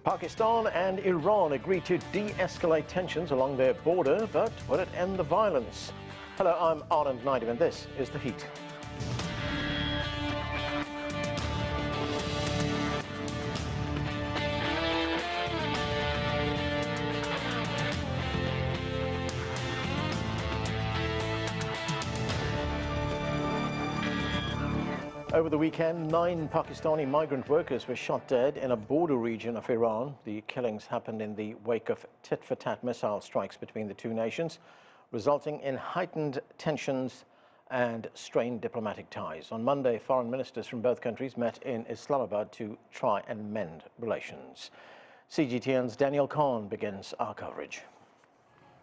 Pakistan and Iran agreed to de-escalate tensions along their border, but will it end the violence? Hello, I'm Anand Naidu and this is The Heat. Over the weekend, 9 Pakistani migrant workers were shot dead in a border region of Iran. The killings happened in the wake of tit-for-tat missile strikes between the two nations, resulting in heightened tensions and strained diplomatic ties. On Monday, foreign ministers from both countries met in Islamabad to try and mend relations. CGTN's Daniel Khan begins our coverage.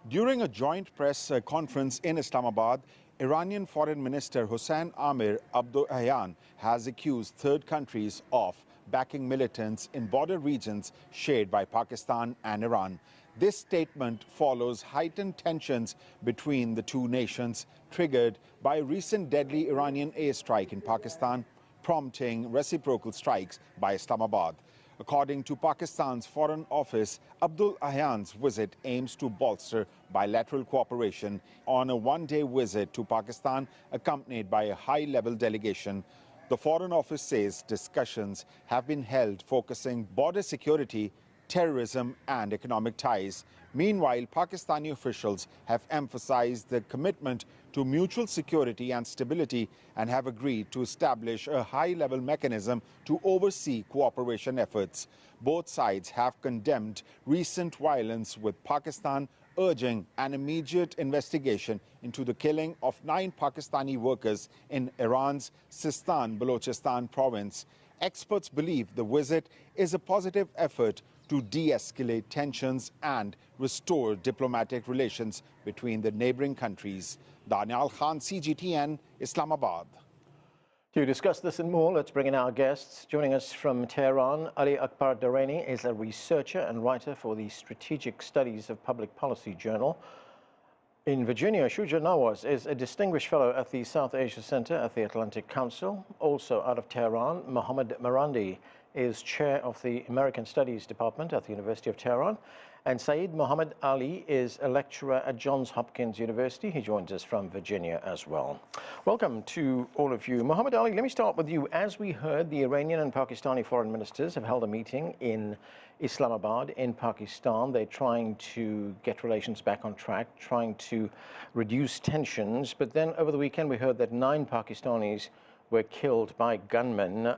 During a joint press conference in Islamabad, Iranian Foreign Minister Hossein Amir Abdollahian has accused third countries of backing militants in border regions shared by Pakistan and Iran. This statement follows heightened tensions between the two nations, triggered by a recent deadly Iranian airstrike in Pakistan, prompting reciprocal strikes by Islamabad. According to Pakistan's Foreign Office, Abdollahian's visit aims to bolster bilateral cooperation on a one-day visit to Pakistan, accompanied by a high-level delegation. The Foreign Office says discussions have been held focusing border security, terrorism and economic ties. Meanwhile, Pakistani officials have emphasized their commitment to mutual security and stability and have agreed to establish a high-level mechanism to oversee cooperation efforts. Both sides have condemned recent violence, with Pakistan urging an immediate investigation into the killing of 9 Pakistani workers in Iran's Sistan-Balochistan province. Experts believe the visit is a positive effort to de-escalate tensions and restore diplomatic relations between the neighboring countries. Daniel Khan, CGTN, Islamabad. To discuss this and more, let's bring in our guests. Joining us from Tehran, Akbar Dareini is a researcher and writer for the Strategic Studies of Public Policy Journal. In Virginia, Shuja Nawaz is a distinguished fellow at the South Asia Center at the Atlantic Council. Also out of Tehran, Mohammad Marandi is chair of the American Studies Department at the University of Tehran. And Syed Muhammad Ali is a lecturer at Johns Hopkins University. He joins us from Virginia as well. Welcome to all of you. Muhammad Ali, let me start with you. As we heard, the Iranian and Pakistani foreign ministers have held a meeting in Islamabad in Pakistan. They're trying to get relations back on track, trying to reduce tensions. But then over the weekend, we heard that 9 Pakistanis were killed by gunmen.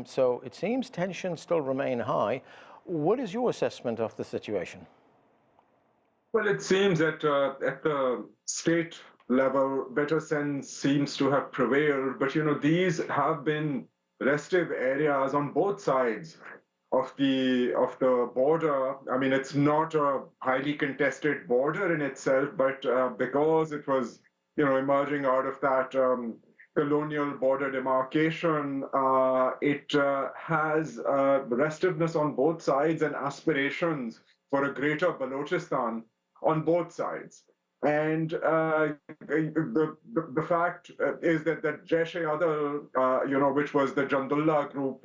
So it seems tensions still remain high. What is your assessment of the situation? Well, it seems that at the state level, better sense seems to have prevailed. But, these have been restive areas on both sides of the border. I mean, it's not a highly contested border in itself, but because it was, emerging out of that colonial border demarcation, it has restiveness on both sides and aspirations for a greater Balochistan on both sides. And the fact is that Jaish-e-Adal, which was the Jandullah group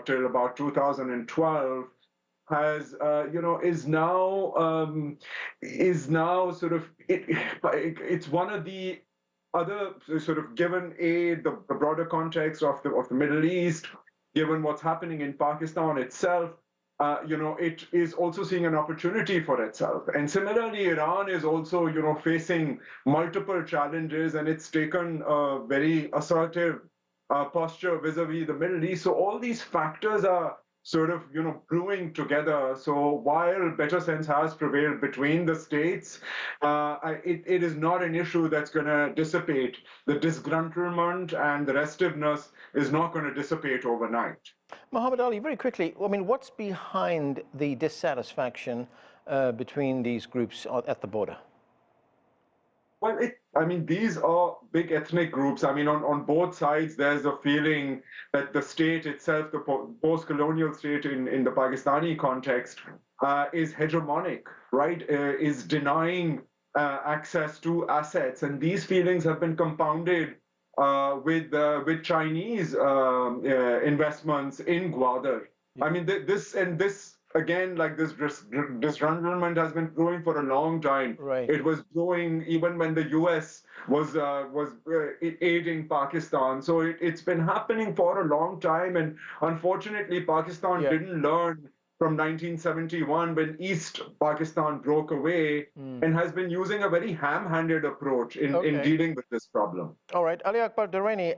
till about 2012, has, is now sort of, it's one of the other sort of, given the broader context of the Middle East, given what's happening in Pakistan itself, it is also seeing an opportunity for itself. And similarly, Iran is also, facing multiple challenges, and it's taken a very assertive posture vis-a-vis the Middle East. So all these factors are sort of, brewing together. So while better sense has prevailed between the states, it is not an issue that's going to dissipate. The disgruntlement and the restiveness is not going to dissipate overnight. Mohammad Ali, very quickly, I mean, what's behind the dissatisfaction between these groups at the border? Well, these are big ethnic groups. I mean, on both sides, there's a feeling that the state itself, the post-colonial state in the Pakistani context, is hegemonic, right? Is denying access to assets. And these feelings have been compounded with Chinese investments in Gwadar. I mean, this again, like this disgruntlement has been brewing for a long time. Right. It was brewing even when the U.S. was aiding Pakistan. So it's been happening for a long time, and unfortunately, Pakistan didn't learn from 1971 when East Pakistan broke away, and has been using a very ham-handed approach in dealing with this problem. All right, Ali Akbar Dareini,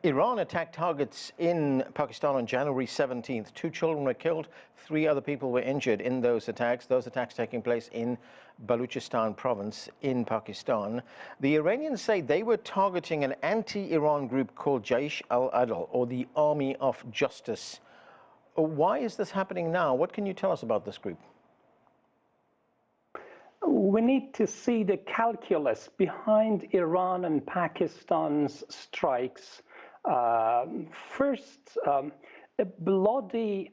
Iran attacked targets in Pakistan on January 17th. 2 children were killed, 3 other people were injured in those attacks taking place in Baluchistan province in Pakistan. The Iranians say they were targeting an anti-Iran group called Jaish al-Adl, or the Army of Justice. Why is this happening now? What can you tell us about this group? We need to see the calculus behind Iran and Pakistan's strikes. First, a bloody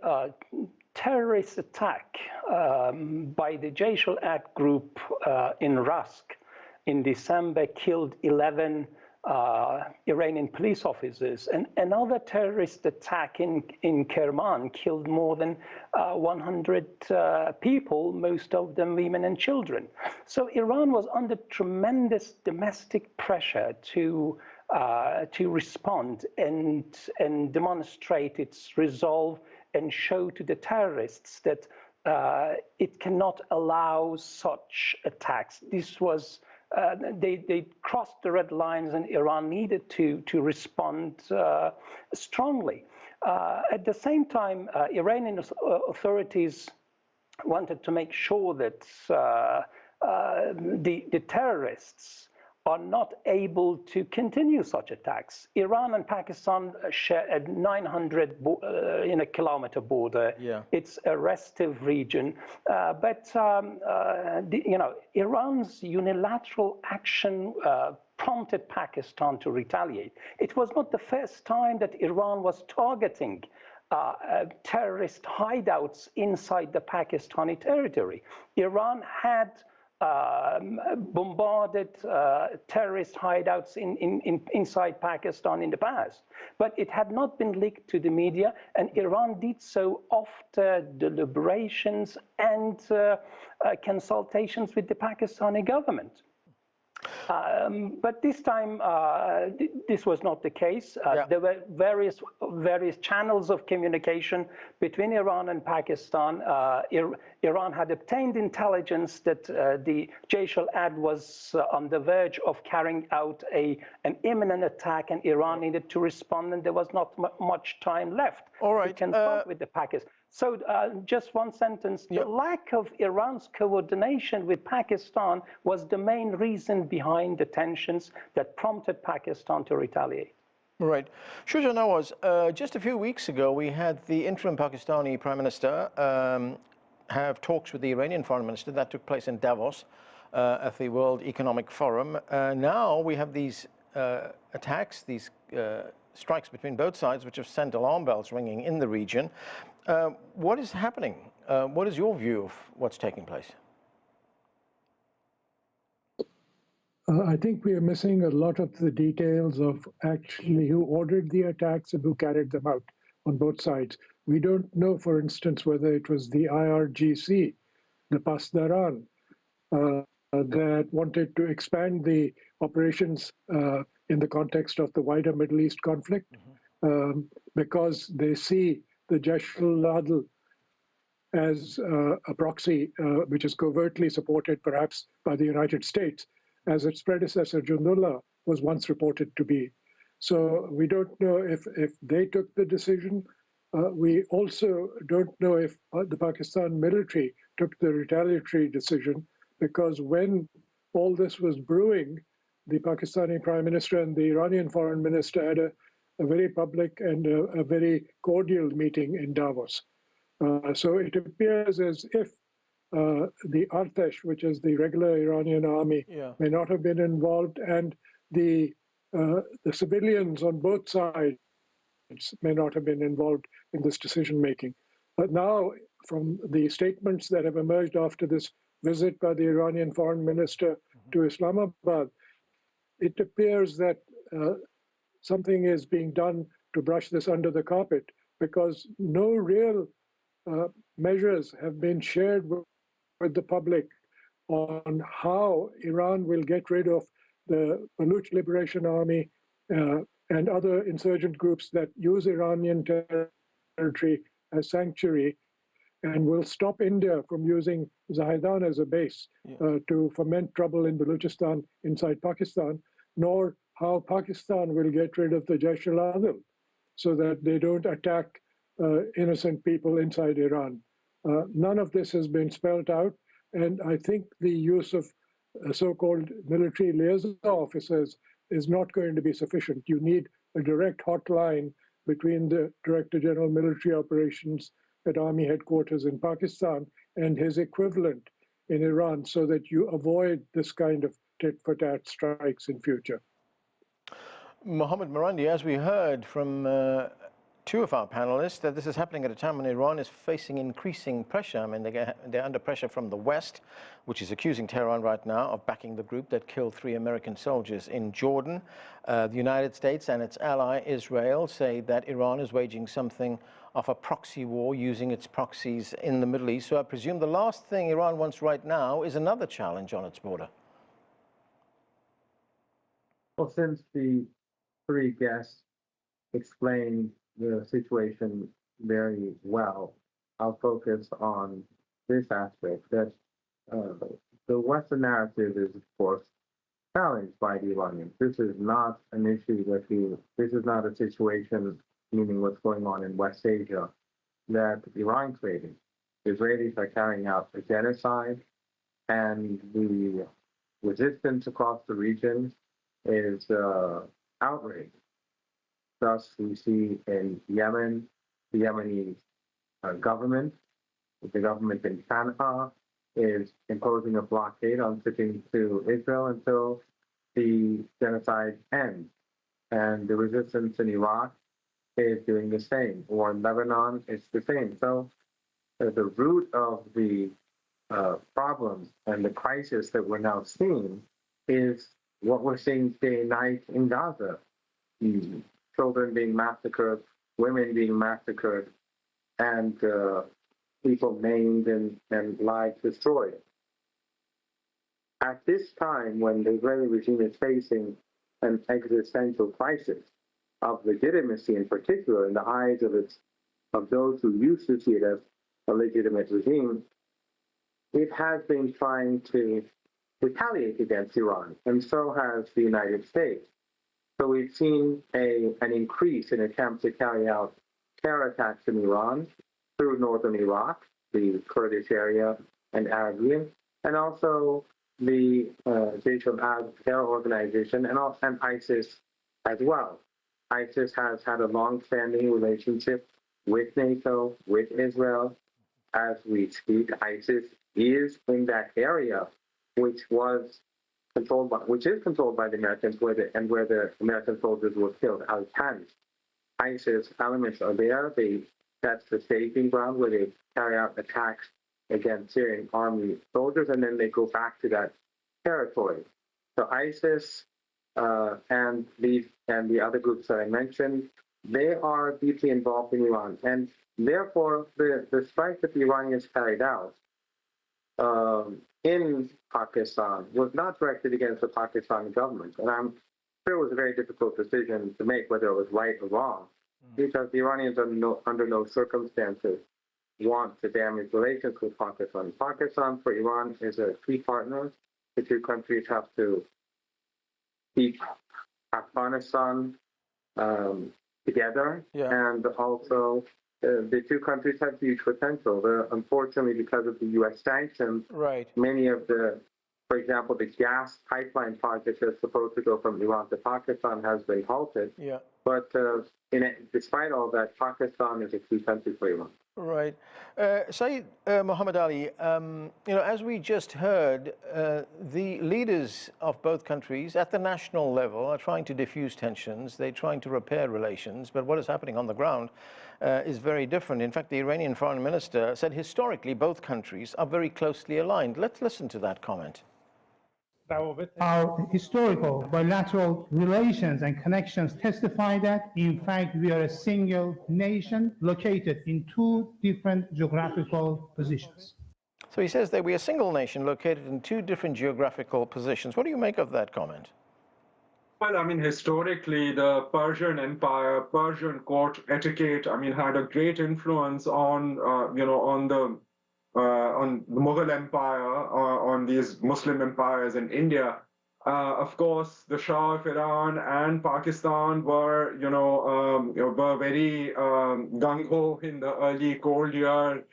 terrorist attack by the Jaish al-Adl group in Rask in December killed 11 Iranian police officers, and another terrorist attack in Kerman killed more than 100 people, most of them women and children. So Iran was under tremendous domestic pressure to respond and demonstrate its resolve and show to the terrorists that it cannot allow such attacks. This was they crossed the red lines, and Iran needed to respond strongly. At the same time, Iranian authorities wanted to make sure that the terrorists are not able to continue such attacks. Iran and Pakistan share a 900 kilometer border. Yeah. It's a restive region, but Iran's unilateral action prompted Pakistan to retaliate. It was not the first time that Iran was targeting terrorist hideouts inside the Pakistani territory. Iran had bombarded terrorist hideouts inside Pakistan in the past, but it had not been leaked to the media, and Iran did so after deliberations and consultations with the Pakistani government. But this time, this was not the case. There were various channels of communication between Iran and Pakistan. Iran had obtained intelligence that the Jaish al-Adl was on the verge of carrying out an imminent attack, and Iran needed to respond, and there was not much time left to consult with the Pakistan. So just one sentence, the lack of Iran's coordination with Pakistan was the main reason behind the tensions that prompted Pakistan to retaliate. Right. Shuja, Nawaz, just a few weeks ago, we had the interim Pakistani Prime Minister have talks with the Iranian Foreign Minister. That took place in Davos at the World Economic Forum. Now we have these attacks, these strikes between both sides, which have sent alarm bells ringing in the region. What is happening? What is your view of what's taking place? I think we are missing a lot of the details of actually who ordered the attacks and who carried them out on both sides. We don't know, for instance, whether it was the IRGC, the Pasdaran, that wanted to expand the operations in the context of the wider Middle East conflict, because they see the Jaish al-Adl as a proxy which is covertly supported perhaps by the United States, as its predecessor Jundullah was once reported to be. So we don't know if they took the decision. We also don't know if the Pakistan military took the retaliatory decision, because when all this was brewing, the Pakistani Prime Minister and the Iranian Foreign Minister had a very public and a very cordial meeting in Davos. So it appears as if the Artesh, which is the regular Iranian army, may not have been involved, and the civilians on both sides may not have been involved in this decision-making. But now, from the statements that have emerged after this visit by the Iranian Foreign Minister to Islamabad, it appears that something is being done to brush this under the carpet, because no real measures have been shared with the public on how Iran will get rid of the Baluch Liberation Army and other insurgent groups that use Iranian territory as sanctuary, and will stop India from using Zahedan as a base to foment trouble in Baluchistan inside Pakistan, nor how Pakistan will get rid of the Jaish al-Adl so that they don't attack innocent people inside Iran. None of this has been spelled out, and I think the use of so-called military liaison officers is not going to be sufficient. You need a direct hotline between the Director General Military Operations at Army Headquarters in Pakistan and his equivalent in Iran so that you avoid this kind of tit-for-tat strikes in future. Mohammad Marandi, as we heard from two of our panelists, that this is happening at a time when Iran is facing increasing pressure. I mean, they're under pressure from the West, which is accusing Tehran right now of backing the group that killed 3 American soldiers in Jordan. The United States and its ally Israel say that Iran is waging something of a proxy war using its proxies in the Middle East. So I presume the last thing Iran wants right now is another challenge on its border. Well, since the 3 guests explained the situation very well, I'll focus on this aspect, that the Western narrative is, of course, challenged by the Iranians. This is not an issue this is not a situation, meaning what's going on in West Asia, that Iran created. The Israelis are carrying out a genocide, and the resistance across the region is outraged. Thus, we see in Yemen, the Yemeni government, the government in Sana'a, is imposing a blockade on shipping to Israel until the genocide ends. And the resistance in Iraq is doing the same, or in Lebanon, it's the same. So the root of the problems and the crisis that we're now seeing is what we're seeing day and night in Gaza. Children being massacred, women being massacred, and people maimed and lives destroyed. At this time, when the Israeli regime is facing an existential crisis of legitimacy, in particular in the eyes of those who used to see it as a legitimate regime, it has been trying to retaliate against Iran, and so has the United States. So we've seen an increase in attempts to carry out terror attacks in Iran through northern Iraq, the Kurdish area, and Arabian, and also the Jaish al-Adl terror organization, and ISIS as well. ISIS has had a long-standing relationship with NATO, with Israel. As we speak, ISIS is in that area, which is controlled by the Americans, where the American soldiers were killed. Al-Tan. ISIS elements are there. That's the staging ground where they carry out attacks against Syrian army soldiers, and then they go back to that territory. So ISIS and the other groups that I mentioned, they are deeply involved in Iran, and therefore the strike that the Iranians carried out in Pakistan was not directed against the Pakistani government. And I'm sure it was a very difficult decision to make, whether it was right or wrong, because the Iranians under no circumstances want to damage relations with Pakistan. Pakistan for Iran is a key partner. The 2 countries have to keep Afghanistan together, and also the 2 countries have huge potential. Unfortunately, because of the U.S. sanctions, many of for example, the gas pipeline project that's supposed to go from Iran to Pakistan has been halted. But despite all that, Pakistan is a key country for Iran. Right. Syed, Muhammad Ali, as we just heard, the leaders of both countries at the national level are trying to diffuse tensions. They're trying to repair relations, but what is happening on the ground is very different. In fact, the Iranian foreign minister said historically both countries are very closely aligned. Let's listen to that comment. Our historical bilateral relations and connections testify that, in fact, we are a single nation located in two different geographical positions. So he says that we are a single nation located in two different geographical positions. What do you make of that comment? Well, I mean, historically, the Persian Empire, Persian court etiquette, I mean, had a great influence on, on the Mughal Empire, on these Muslim empires in India. Of course, the Shah of Iran and Pakistan were, were very gung-ho in the early Cold War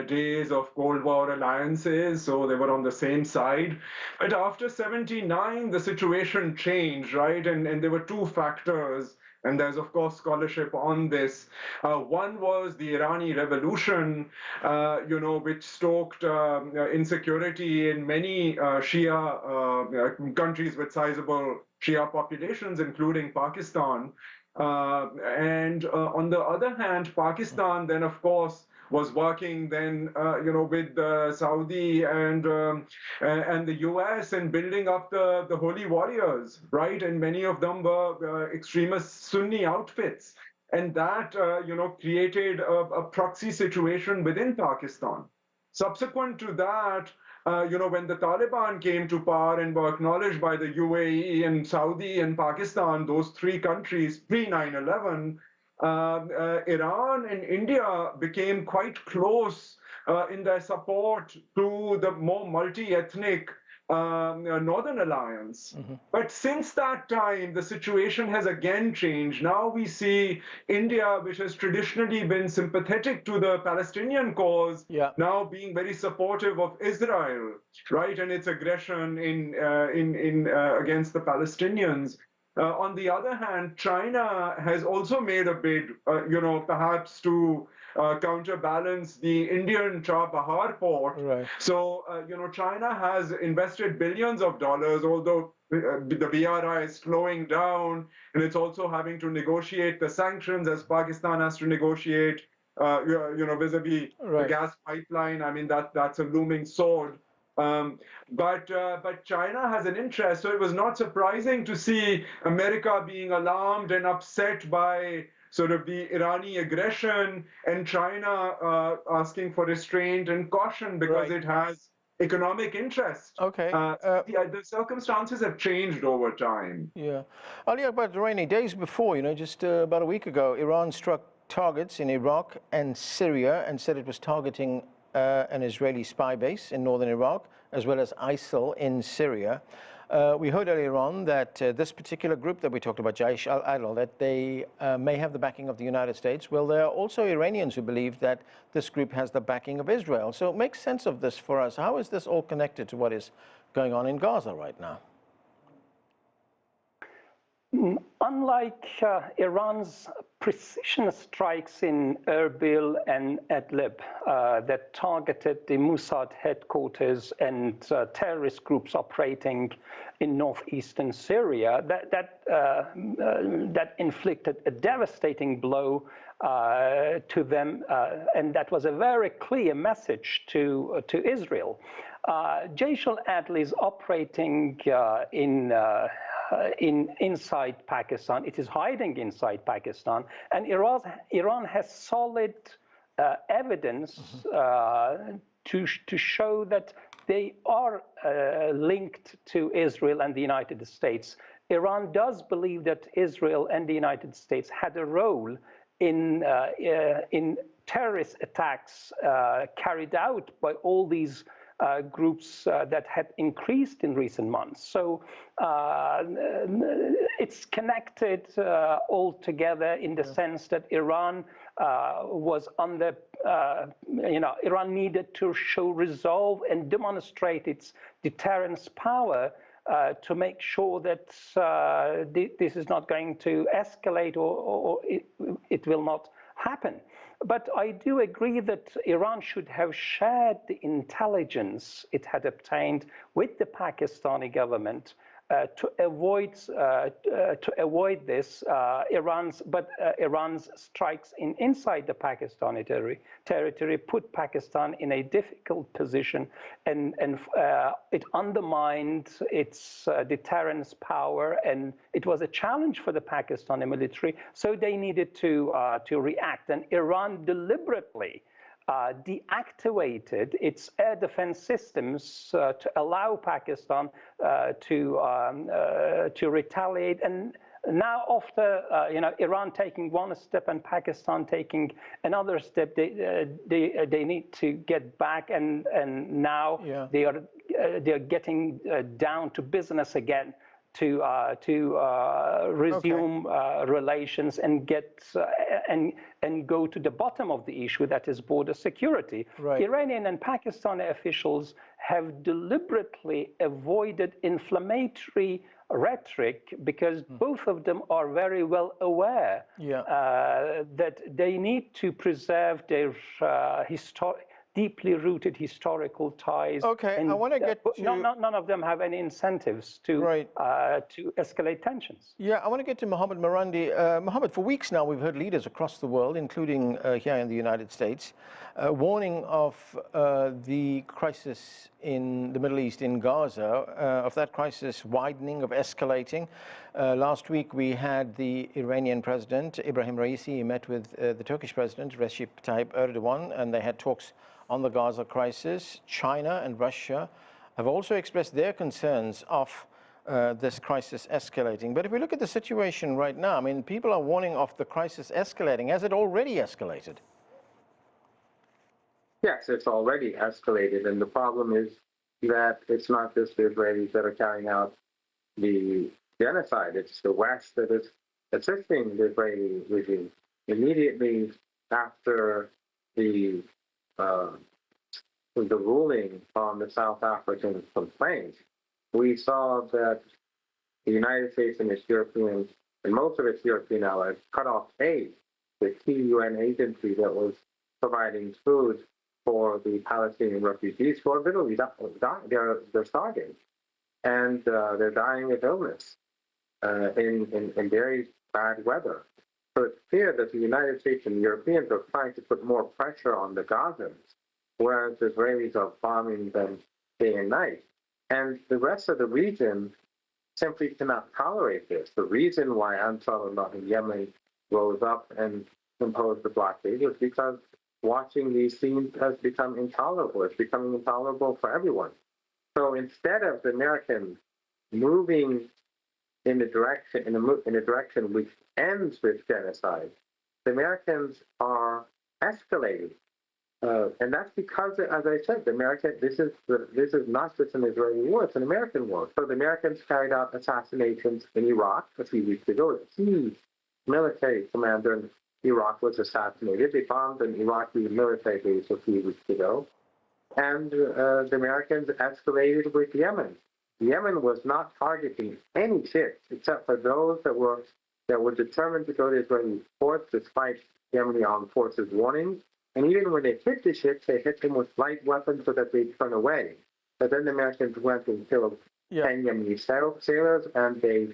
days of Cold War alliances, so they were on the same side. But after 79, the situation changed, right? And there were two factors. And there's, of course, scholarship on this. One was the Irani Revolution, which stoked insecurity in many Shia countries with sizable Shia populations, including Pakistan. And on the other hand, Pakistan then, of course, was working then, with Saudi and the US and building up the holy warriors, right? And many of them were extremist Sunni outfits. And that, created a proxy situation within Pakistan. Subsequent to that, when the Taliban came to power and were acknowledged by the UAE and Saudi and Pakistan, those three countries pre-9/11, Iran and India became quite close in their support to the more multi-ethnic Northern Alliance. Mm-hmm. But since that time, the situation has again changed. Now we see India, which has traditionally been sympathetic to the Palestinian cause, now being very supportive of Israel, right, and its aggression against the Palestinians. On the other hand, China has also made a bid, perhaps to counterbalance the Indian Chabahar port. Right. So, China has invested billions of dollars, although the BRI is slowing down, and it's also having to negotiate the sanctions as Pakistan has to negotiate, vis-a-vis the gas pipeline. I mean, that's a looming sword. But China has an interest, so it was not surprising to see America being alarmed and upset by sort of the Irani aggression, and China asking for restraint and caution because it has economic interest. Okay. The circumstances have changed over time. Yeah. Ali Akbar Dareini, days before, just about a week ago, Iran struck targets in Iraq and Syria and said it was targeting an Israeli spy base in northern Iraq, as well as ISIL in Syria. We heard earlier on that this particular group that we talked about, Jaish al-Adl, that they may have the backing of the United States. Well, there are also Iranians who believe that this group has the backing of Israel. So make sense of this for us. How is this all connected to what is going on in Gaza right now? Unlike Iran's precision strikes in Erbil and Idlib that targeted the Mossad headquarters and terrorist groups operating in northeastern Syria, that inflicted a devastating blow to them, and that was a very clear message to Israel. Jaish al-Adl is operating inside Pakistan. It is hiding inside Pakistan, and Iran has solid evidence to show that they are linked to Israel and the United States. Iran does believe that Israel and the United States had a role in terrorist attacks carried out by all these groups that had increased in recent months. So it's connected all together in the sense that Iran was under, Iran needed to show resolve and demonstrate its deterrence power to make sure that this is not going to escalate or it will not happen. But I do agree that Iran should have shared the intelligence it had obtained with the Pakistani government To avoid this, Iran's strikes inside the Pakistani territory put Pakistan in a difficult position, and it undermined its deterrence power, and it was a challenge for the Pakistani military. So they needed to react, and Iran deliberately deactivated its air defense systems to allow Pakistan to retaliate. And now, after Iran taking one step and Pakistan taking another step, they need to get back, and now they are getting down to business again to resume relations and get and go to the bottom of the issue, that is border security. Right. Iranian and Pakistani officials have deliberately avoided inflammatory rhetoric because both of them are very well aware that they need to preserve their deeply rooted historical ties. Okay, and I want to get to... None of them have any incentives to escalate tensions. Yeah, I want to get to Mohammad Marandi. Mohammad, for weeks now, we've heard leaders across the world, including here in the United States, warning of the crisis in the Middle East, in Gaza, of that crisis widening, of escalating. Last week, we had the Iranian president, Ibrahim Raisi. He met with the Turkish president, Recep Tayyip Erdogan, and they had talks on the Gaza crisis. China and Russia have also expressed their concerns of this crisis escalating. But if we look at the situation right now, I mean, people are warning of the crisis escalating. Has it already escalated? Yes, it's already escalated. And the problem is that it's not just the Israelis that are carrying out the genocide. It's the West that is assisting the Israeli regime. Immediately after the ruling on the South African complaint, we saw that the United States and its European and most of its European allies cut off aid, the key UN agency that was providing food for the Palestinian refugees who are literally they're starving, and they're dying of illness in very bad weather. So it's clear that the United States and Europeans are trying to put more pressure on the Gazans, whereas the Israelis are bombing them day and night. And the rest of the region simply cannot tolerate this. The reason why Ansarullah in Yemen rose up and imposed the blockade was because watching these scenes has become intolerable. It's becoming intolerable for everyone. So instead of the Americans moving in a direction which ends with genocide, the Americans are escalating, and that's because, as I said, this is not just an Israeli war; it's an American war. So the Americans carried out assassinations in Iraq a few weeks ago. A key military commander in Iraq was assassinated. They bombed an Iraqi military base a few weeks ago, and the Americans escalated with Yemen. Yemen was not targeting any ships except for those that were determined to go to Israeli ports despite Yemeni armed forces' warnings. And even when they hit the ships, they hit them with light weapons so that they'd turn away. But then the Americans went and killed 10 Yemeni sailors, and they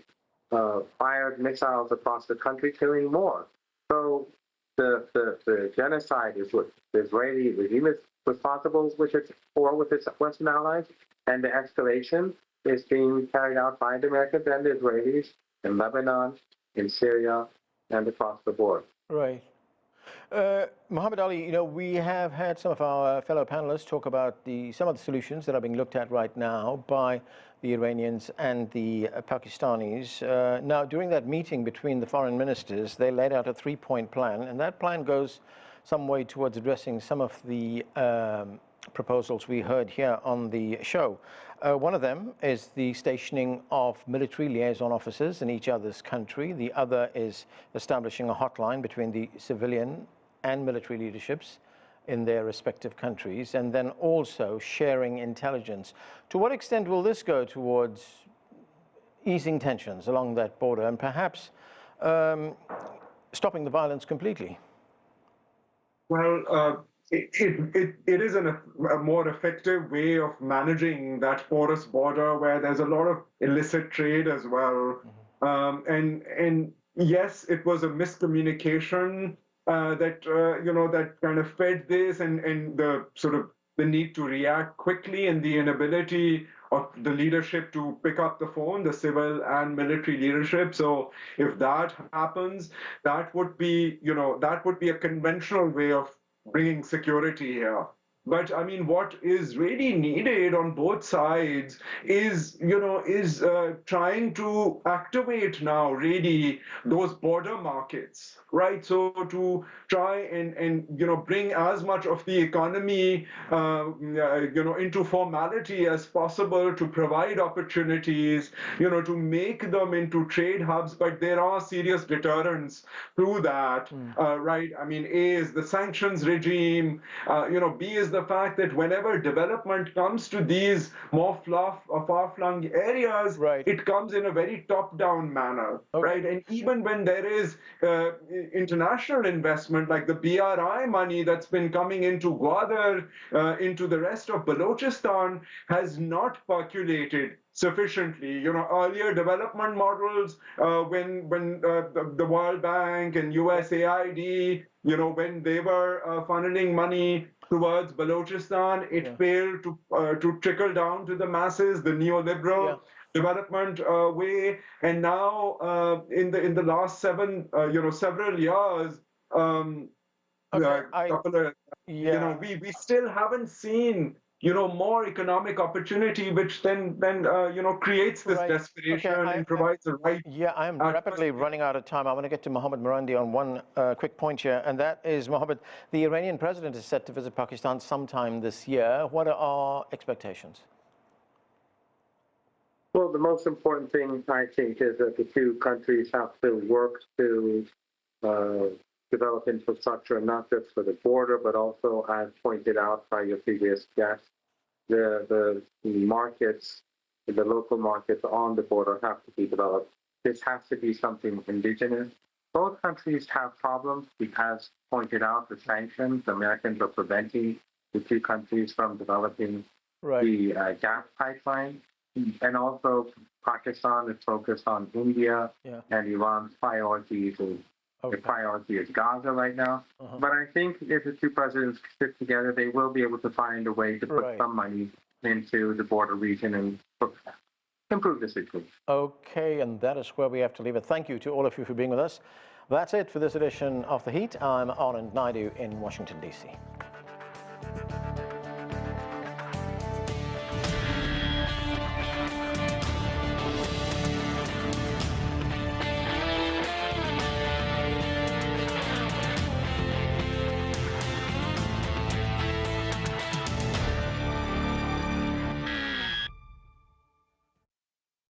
fired missiles across the country, killing more. So the genocide is what the Israeli regime is responsible with its Western allies, and the escalation is being carried out by the Americans and the Israelis in Lebanon, in Syria, and across the board. Right. Muhammad Ali, we have had some of our fellow panelists talk about some of the solutions that are being looked at right now by the Iranians and the Pakistanis. Now, during that meeting between the foreign ministers, they laid out a three-point plan, and that plan goes some way towards addressing some of the proposals we heard here on the show. One of them is the stationing of military liaison officers in each other's country. The other is establishing a hotline between the civilian and military leaderships in their respective countries, and then also sharing intelligence. To what extent will this go towards easing tensions along that border and perhaps stopping the violence completely? Well, it is a more effective way of managing that porous border where there's a lot of illicit trade as well. And yes, it was a miscommunication that that kind of fed this, and the sort of the need to react quickly and the inability of the leadership to pick up the phone, the civil and military leadership. So if that happens, that would be a conventional way of bringing security here. But I mean, what is really needed on both sides is trying to activate now really those border markets, right? So to try and bring as much of the economy into formality as possible, to provide opportunities, to make them into trade hubs. But there are serious deterrents to that, right? I mean, A is the sanctions regime, B is the fact that whenever development comes to these more far-flung areas, right, it comes in a very top-down manner, right? And even when there is international investment, like the BRI money that's been coming into Gwadar, into the rest of Balochistan, has not percolated sufficiently. Earlier development models, when the World Bank and USAID, when they were funneling money towards Balochistan, it failed to trickle down to the masses, the neoliberal development way. And now, in the last several years, we still haven't seen more economic opportunity, which then creates this desperation and provides the right. Yeah, I'm rapidly running out of time. I want to get to Mohammad Marandi on one quick point here, and that is, Mohammad, the Iranian president is set to visit Pakistan sometime this year. What are our expectations? Well, the most important thing, I think, is that the two countries have to work to develop infrastructure, not just for the border, but also, as pointed out by your previous guest, the markets, the local markets on the border have to be developed. This has to be something indigenous. Both countries have problems because, pointed out, the sanctions, the Americans are preventing the two countries from developing the gas pipeline. And also, Pakistan is focused on India and Iran's priorities. The priority is Gaza right now. But I think if the two presidents sit together, they will be able to find a way to put some money into the border region and improve the situation. Okay, and that is where we have to leave it. Thank you to all of you for being with us. That's it for this edition of The Heat. I'm Anand Naidu in Washington, D.C.